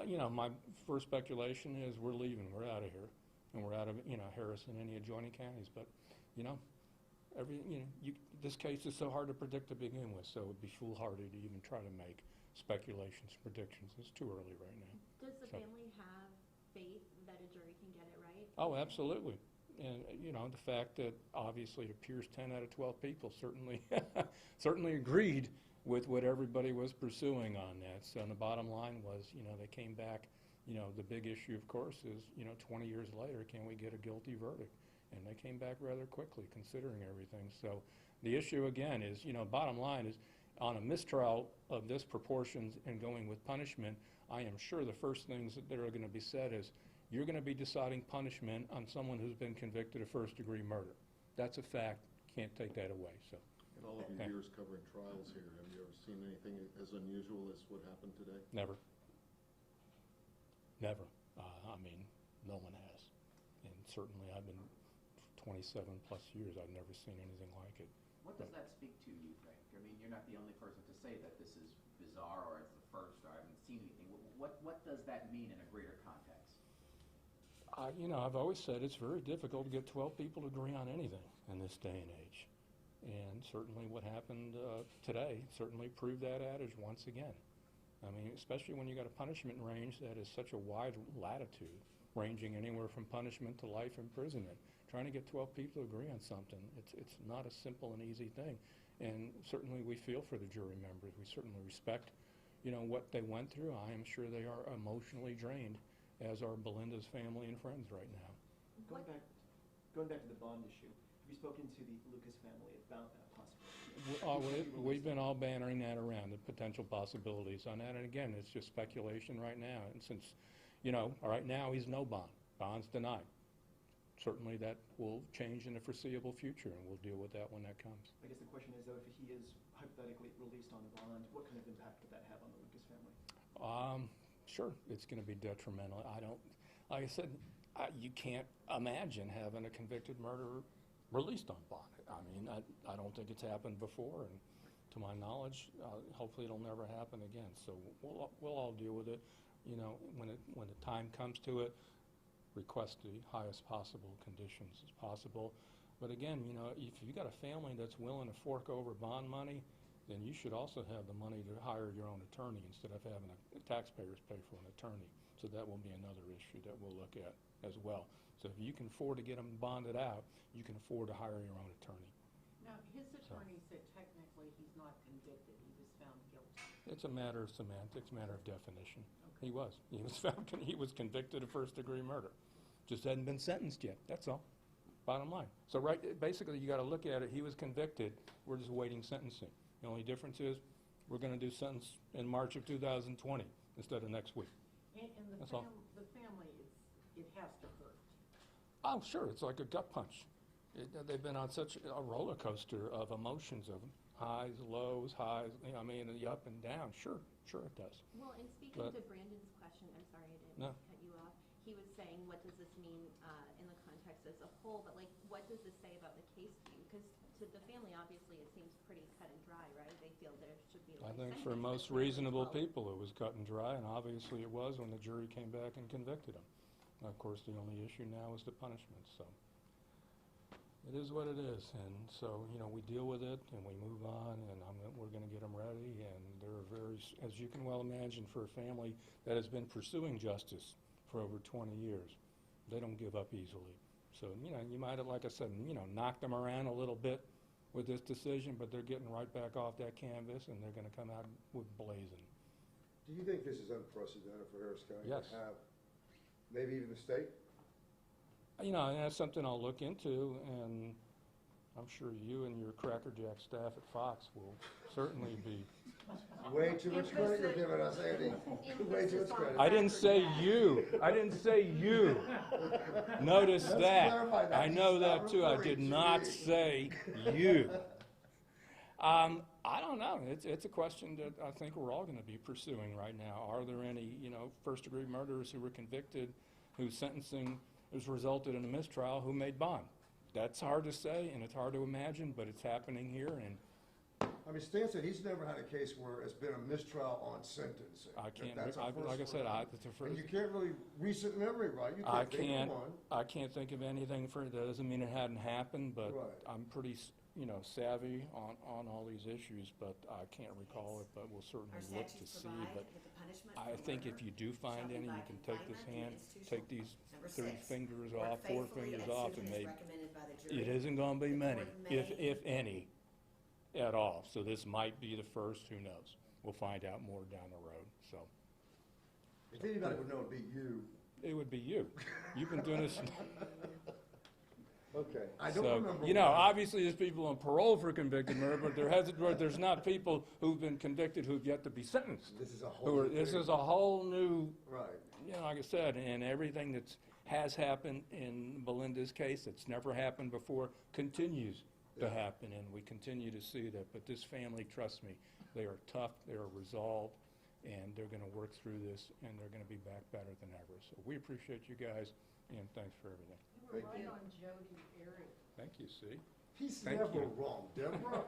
You know, my first speculation is we're leaving, we're out of here, and we're out of, you know, Harris and any adjoining counties. But, you know, this case is so hard to predict to begin with, so it would be foolhardy to even try to make speculations, predictions. It's too early right now. Does the family have faith that a jury can get it right? Oh, absolutely. And, you know, the fact that obviously it appears 10 out of 12 people certainly certainly agreed with what everybody was pursuing on that. So the bottom line was, you know, they came back, you know, the big issue, of course, is, you know, 20 years later, can we get a guilty verdict? And they came back rather quickly, considering everything. So the issue, again, is, you know, bottom line is, on a mistrial of this proportions and going with punishment, I am sure the first things that are going to be said is, you're going to be deciding punishment on someone who's been convicted of first-degree murder. That's a fact. Can't take that away. So. In all of your years covering trials here, have you ever seen anything as unusual as what happened today? Never. Never. I mean, no one has. And certainly I've been 27 plus years, I've never seen anything like it. What does that speak to, you think? I mean, you're not the only person to say that this is bizarre or it's the first or I haven't seen anything. What does that mean in a greater context? You know, I've always said it's very difficult to get 12 people to agree on anything in this day and age. And certainly what happened today certainly proved that adage once again. I mean, especially when you got a punishment range that is such a wide latitude, ranging anywhere from punishment to life imprisonment. Trying to get 12 people to agree on something, it's not a simple and easy thing. And certainly we feel for the jury members. We certainly respect, you know, what they went through. I am sure they are emotionally drained, as are Belinda's family and friends right now. Going back to the bond issue, have you spoken to the Lucas family about that possibility? We've been all bantering that around, the potential possibilities on that. And again, it's just speculation right now. And since, you know, right now he's no bond. Bond's denied. Certainly that will change in the foreseeable future, and we'll deal with that when that comes. I guess the question is, though, if he is hypothetically released on the bond, what kind of impact would that have on the Lucas family? Sure, it's going to be detrimental. Like I said, you can't imagine having a convicted murderer released on bond. I mean, I don't think it's happened before, and to my knowledge, hopefully it'll never happen again. So we'll all deal with it. You know, when the time comes to it, request the highest possible conditions as possible. But again, you know, if you've got a family that's willing to fork over bond money, then you should also have the money to hire your own attorney instead of having taxpayers pay for an attorney. So that will be another issue that we'll look at as well. So if you can afford to get them bonded out, you can afford to hire your own attorney. Now, his attorney said technically he's not convicted, he was found guilty. It's a matter of semantics, matter of definition. Okay. He was convicted of first-degree murder. Just hadn't been sentenced yet, that's all. Bottom line. So basically you got to look at it, he was convicted, we're just waiting sentencing. The only difference is we're going to do sentence in March of 2020 instead of next week. And the family, it has to hurt. Oh, sure, it's like a gut punch. They've been on such a roller coaster of emotions, of highs, lows, highs, I mean, the up and down. Sure it does. Well, and speaking to Brandon's question, I'm sorry I didn't cut you off. He was saying, what does this mean in the context as a whole? But, like, what does this say about the case view? Because to the family, obviously, it seems pretty cut and dry, right? They feel there should be, like, I think for most reasonable people, it was cut and dry, and obviously it was when the jury came back and convicted him. Of course, the only issue now is the punishment, so it is what it is. And so, you know, we deal with it, and we move on, and we're going to get them ready. And there are as you can well imagine, for a family that has been pursuing justice for over 20 years, they don't give up easily. So, you know, you might have, like I said, you know, knocked them around a little bit with this decision, but they're getting right back off that canvas, and they're going to come out with blazing. Do you think this is unprecedented for Harris County Yes. to have, maybe even the state? You know, and that's something I'll look into, and I'm sure you and your Cracker Jack staff at Fox will certainly be. Way too much credit you're giving us, Andy. Way too much credit. I didn't say you. I didn't say you. Notice that. I know that too. I did not say you. I don't know. It's a question that I think we're all going to be pursuing right now. Are there any, you know, first-degree murderers who were convicted, whose sentencing has resulted in a mistrial, who made bond? That's hard to say, and it's hard to imagine, but it's happening here, and I mean, Stan said he's never had a case where it's been a mistrial on sentencing. I can't, That's our first like I said, one. it's the And first. you can't really, recent memory, right? You I can't think can't, of one. I can't think of anything for, that doesn't mean it hadn't happened, but Right. I'm pretty, savvy on all these issues, but I can't recall it, but we'll certainly Our look to statutes see. provide But that the punishment I for think murder if you do shall find be any, by you can take this confinement hand, to institutional. take these Number 3 6, fingers work off, 4 faithfully fingers as off, soon and as maybe, recommended by the jury. it isn't gonna be The many, court if may- any, at all. So this might be the first, who knows? We'll find out more down the road, so. If anybody would know, it'd be you. It would be you. You've been doing this. Okay. I don't So, remember. you know, one. obviously there's people on parole for convicted murder, but there's not people who've been convicted who've yet to be sentenced. This is a whole. new This thing. is a whole new, Right. like I said, and everything has happened in Belinda's case, that's never happened before, continues to Yeah. happen, and we continue to see that. But this family, trust me, they are tough, they are resolved, and they're gonna work through this, and they're gonna be back better than ever. So we appreciate you guys, and thanks for everything. You were Thank right you. on Jody area. Thank you, see? He's Thank never you. wrong, Deborah.